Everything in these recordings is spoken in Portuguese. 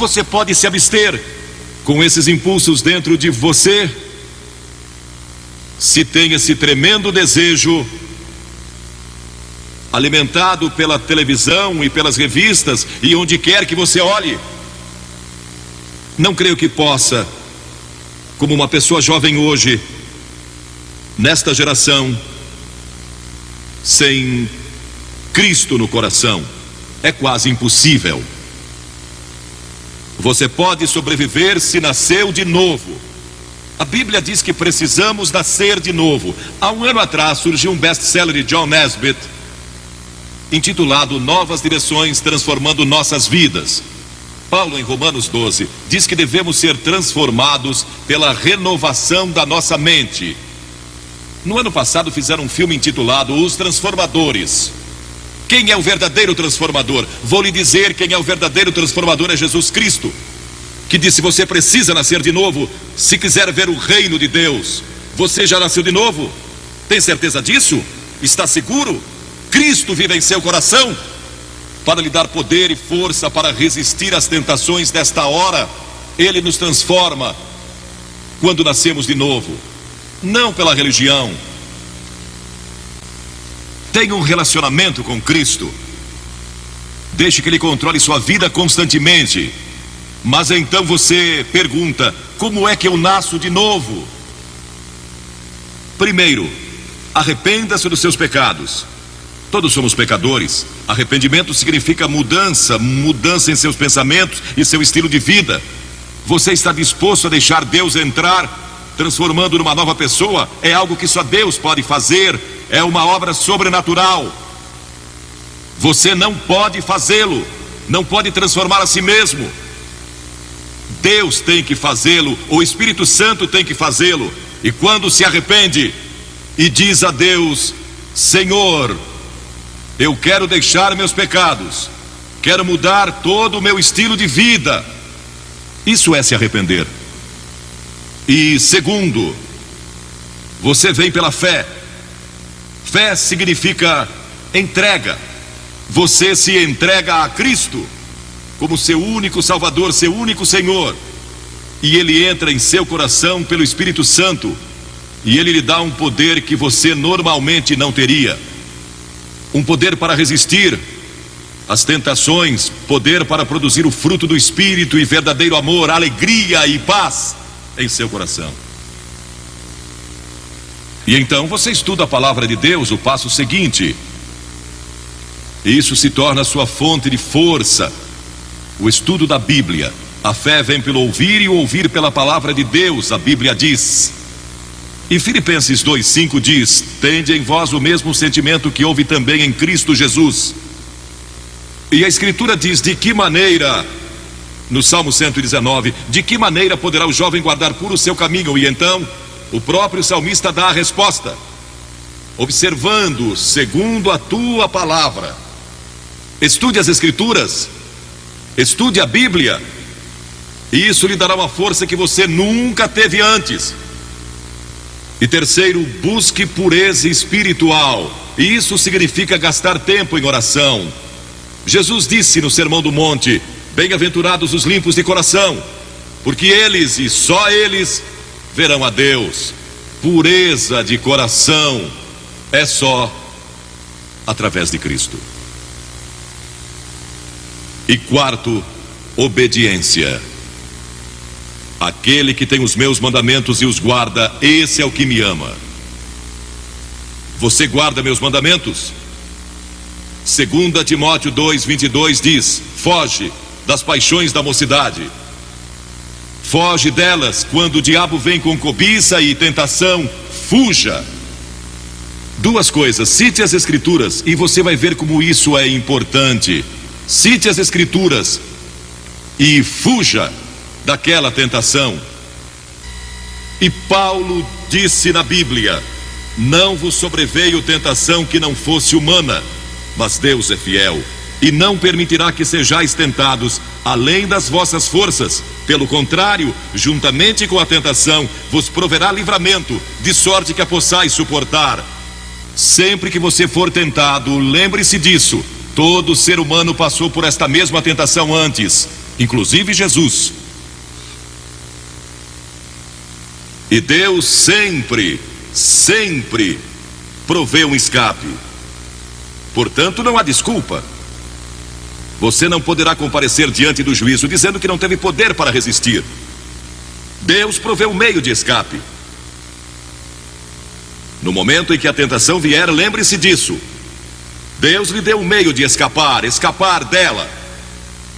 você pode se abster com esses impulsos dentro de você, se tem esse tremendo desejo alimentado pela televisão e pelas revistas e onde quer que você olhe. Não creio que possa, como uma pessoa jovem hoje, nesta geração, sem Cristo no coração. É quase impossível. Você pode sobreviver se nasceu de novo. A Bíblia diz que precisamos nascer de novo. Há um ano atrás surgiu um best-seller de John Nesbitt, intitulado Novas Direções Transformando Nossas Vidas. Paulo, em Romanos 12, diz que devemos ser transformados pela renovação da nossa mente. No ano passado fizeram um filme intitulado Os Transformadores. Quem é o verdadeiro transformador? Vou lhe dizer quem é o verdadeiro transformador: é Jesus Cristo, que disse: você precisa nascer de novo se quiser ver o reino de Deus. Você já nasceu de novo? Tem certeza disso? Está seguro? Cristo vive em seu coração para lhe dar poder e força para resistir às tentações desta hora. Ele nos transforma quando nascemos de novo, não pela religião. Tenha um relacionamento com Cristo, deixe que Ele controle sua vida constantemente. Mas então você pergunta: como é que eu nasço de novo? Primeiro, arrependa-se dos seus pecados. Todos somos pecadores. Arrependimento significa mudança em seus pensamentos e seu estilo de vida. Você está disposto a deixar Deus entrar, transformando numa nova pessoa? É algo que só Deus pode fazer. É uma obra sobrenatural. Você não pode fazê-lo, não pode transformar a si mesmo. Deus tem que fazê-lo, o Espírito Santo tem que fazê-lo. E quando se arrepende e diz a Deus: Senhor, eu quero deixar meus pecados, quero mudar todo o meu estilo de vida, isso é se arrepender. E segundo, você vem pela fé. Fé significa entrega. Você se entrega a Cristo como seu único Salvador, seu único Senhor, e Ele entra em seu coração pelo Espírito Santo, e Ele lhe dá um poder que você normalmente não teria. Um poder para resistir às tentações, poder para produzir o fruto do Espírito e verdadeiro amor, alegria e paz em seu coração. E então você estuda a palavra de Deus, o passo seguinte. E isso se torna a sua fonte de força, o estudo da Bíblia. A fé vem pelo ouvir e o ouvir pela palavra de Deus, a Bíblia diz. E Filipenses 2:5 diz: tende em vós o mesmo sentimento que houve também em Cristo Jesus. E a Escritura diz: de que maneira, no Salmo 119, de que maneira poderá o jovem guardar puro o seu caminho? E então o próprio salmista dá a resposta: observando segundo a tua palavra. Estude as Escrituras, estude a Bíblia, e isso lhe dará uma força que você nunca teve antes. E terceiro, busque pureza espiritual, e isso significa gastar tempo em oração. Jesus disse no Sermão do Monte: bem-aventurados os limpos de coração, porque eles e só eles verão a Deus. Pureza de coração é só através de Cristo. E quarto, obediência. Aquele que tem os meus mandamentos e os guarda, esse é o que me ama. Você guarda meus mandamentos? 2 Timóteo 2:22 diz: foge das paixões da mocidade. Foge delas. Quando o diabo vem com cobiça e tentação, fuja. Duas coisas: cite as Escrituras, e você vai ver como isso é importante. Cite as Escrituras e fuja daquela tentação. E Paulo disse na Bíblia: não vos sobreveio tentação que não fosse humana, mas Deus é fiel, e não permitirá que sejais tentados além das vossas forças. Pelo contrário, juntamente com a tentação, vos proverá livramento, de sorte que a possais suportar. Sempre que você for tentado, lembre-se disso: todo ser humano passou por esta mesma tentação antes. inclusive Jesus. E Deus sempre provê um escape. Portanto, não há desculpa. Você não poderá comparecer diante do juízo dizendo que não teve poder para resistir. Deus provê um meio de escape. No momento em que a tentação vier, lembre-se disso. Deus lhe deu um meio de escapar dela.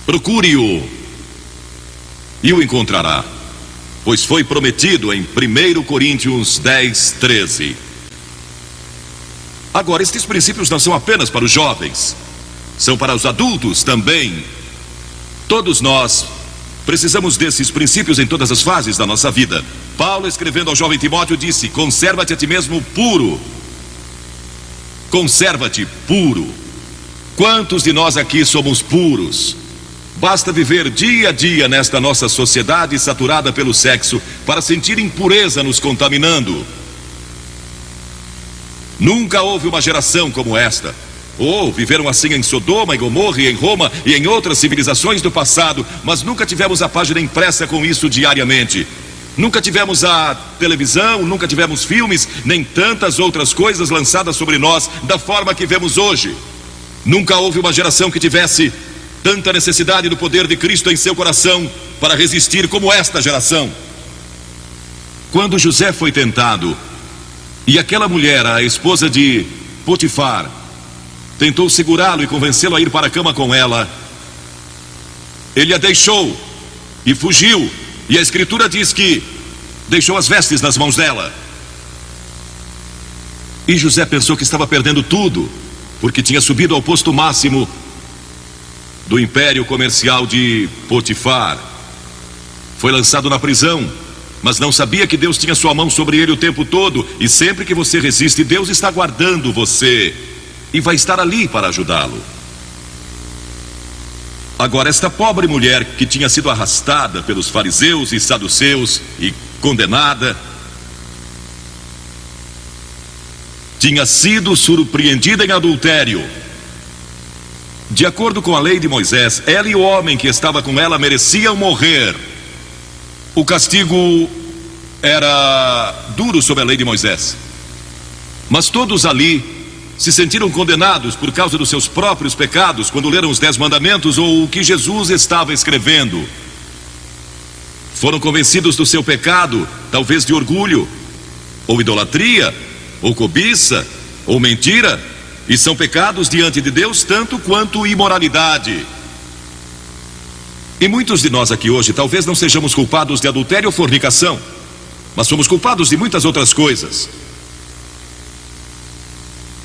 Procure-o e o encontrará, pois foi prometido em 1 Coríntios 10:13. Agora, estes princípios não são apenas para os jovens, são para os adultos também. Todos nós precisamos desses princípios em todas as fases da nossa vida. Paulo, escrevendo ao jovem Timóteo, disse: conserva-te a ti mesmo puro. Conserva-te puro. Quantos de nós aqui somos puros? Basta viver dia a dia nesta nossa sociedade saturada pelo sexo para sentir impureza nos contaminando. Nunca houve uma geração como esta. Viveram assim em Sodoma, em Gomorra, e em Roma e em outras civilizações do passado, mas nunca tivemos a página impressa com isso diariamente. Nunca tivemos a televisão, nunca tivemos filmes, nem tantas outras coisas lançadas sobre nós da forma que vemos hoje. Nunca houve uma geração que tivesse tanta necessidade do poder de Cristo em seu coração para resistir como esta geração. Quando José foi tentado e aquela mulher, a esposa de Potifar, tentou segurá-lo e convencê-lo a ir para a cama com ela, ele a deixou e fugiu. E a Escritura diz que deixou as vestes nas mãos dela. E José pensou que estava perdendo tudo, porque tinha subido ao posto máximo do império comercial de Potifar. Foi lançado na prisão, mas não sabia que Deus tinha sua mão sobre ele o tempo todo. E sempre que você resiste, Deus está guardando você e vai estar ali para ajudá-lo. Agora, esta pobre mulher que tinha sido arrastada pelos fariseus e saduceus e condenada, tinha sido surpreendida em adultério. De acordo com a lei de Moisés, ela e o homem que estava com ela mereciam morrer. O castigo era duro sob a lei de Moisés. Mas todos ali se sentiram condenados por causa dos seus próprios pecados quando leram os 10 mandamentos ou o que Jesus estava escrevendo. Foram convencidos do seu pecado, talvez de orgulho, ou idolatria, ou cobiça, ou mentira, e são pecados diante de Deus tanto quanto imoralidade. E muitos de nós aqui hoje talvez não sejamos culpados de adultério ou fornicação, mas somos culpados de muitas outras coisas.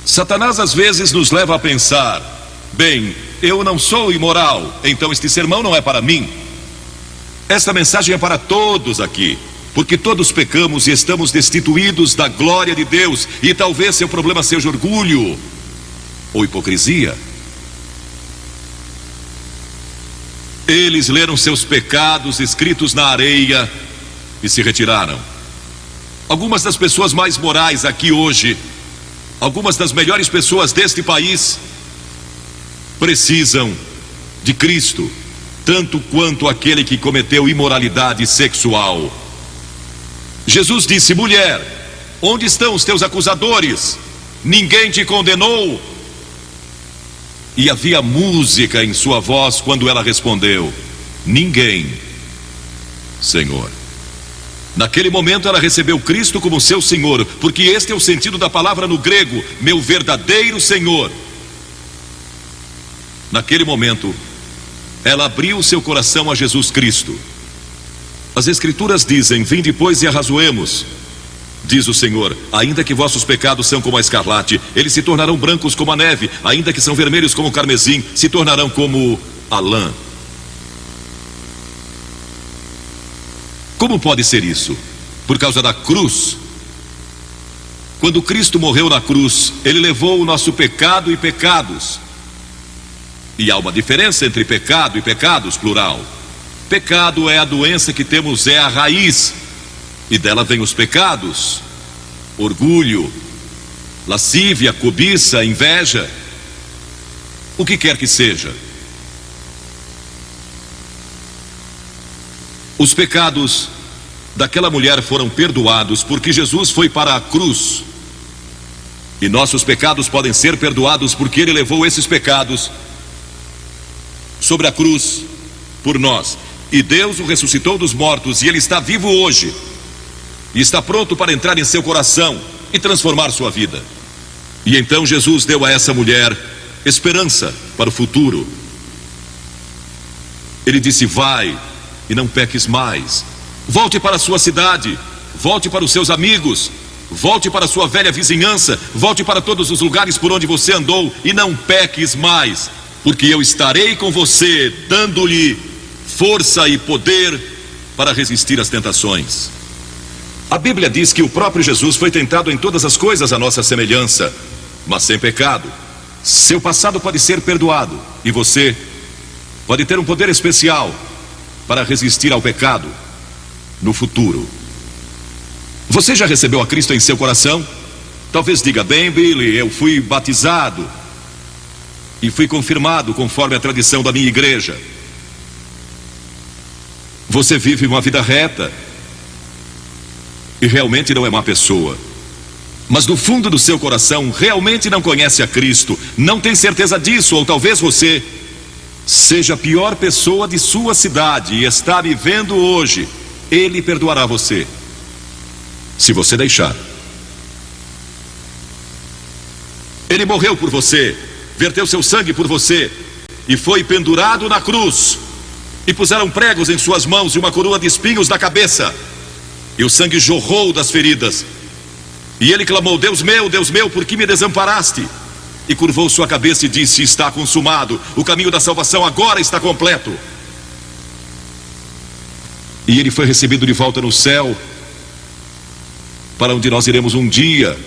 Satanás às vezes nos leva a pensar: bem, eu não sou imoral, então este sermão não é para mim. Esta mensagem é para todos aqui, porque todos pecamos e estamos destituídos da glória de Deus. E talvez seu problema seja orgulho ou hipocrisia. Eles leram seus pecados escritos na areia e se retiraram. Algumas das pessoas mais morais aqui hoje, algumas das melhores pessoas deste país, precisam de Cristo, tanto quanto aquele que cometeu imoralidade sexual. Jesus disse: mulher, onde estão os teus acusadores? Ninguém te condenou? E havia música em sua voz quando ela respondeu: ninguém, Senhor. Naquele momento ela recebeu Cristo como seu Senhor, porque este é o sentido da palavra no grego, meu verdadeiro Senhor. Naquele momento ela abriu seu coração a Jesus Cristo. As Escrituras dizem: vinde, pois, e arrazoemos. Diz o Senhor: ainda que vossos pecados são como a escarlate, eles se tornarão brancos como a neve. Ainda que são vermelhos como o carmesim, se tornarão como a lã. Como pode ser isso? Por causa da cruz. Quando Cristo morreu na cruz, Ele levou o nosso pecado e pecados. E há uma diferença entre pecado e pecados, plural. Pecado é a doença que temos, é a raiz, e dela vem os pecados: orgulho, lascívia, cobiça, inveja, o que quer que seja. Os pecados daquela mulher foram perdoados porque Jesus foi para a cruz. E nossos pecados podem ser perdoados porque Ele levou esses pecados sobre a cruz por nós. E Deus o ressuscitou dos mortos e Ele está vivo hoje. E está pronto para entrar em seu coração e transformar sua vida. E então Jesus deu a essa mulher esperança para o futuro. Ele disse: vai e não peques mais. Volte para a sua cidade, volte para os seus amigos, volte para a sua velha vizinhança, volte para todos os lugares por onde você andou e não peques mais, porque eu estarei com você, dando-lhe força e poder para resistir às tentações. A Bíblia diz que o próprio Jesus foi tentado em todas as coisas à nossa semelhança, mas sem pecado. Seu passado pode ser perdoado e você pode ter um poder especial para resistir ao pecado no futuro. Você já recebeu a Cristo em seu coração? Talvez diga: bem, Billy, eu fui batizado e fui confirmado conforme a tradição da minha igreja. Você vive uma vida reta e realmente não é má pessoa, mas no fundo do seu coração realmente não conhece a Cristo, não tem certeza disso, ou talvez você seja a pior pessoa de sua cidade e está vivendo hoje. Ele perdoará você, se você deixar. Ele morreu por você, verteu seu sangue por você e foi pendurado na cruz. E puseram pregos em suas mãos e uma coroa de espinhos na cabeça. E o sangue jorrou das feridas. E ele clamou: Deus meu, por que me desamparaste? E curvou sua cabeça e disse: está consumado. O caminho da salvação agora está completo. E ele foi recebido de volta no céu, para onde nós iremos um dia.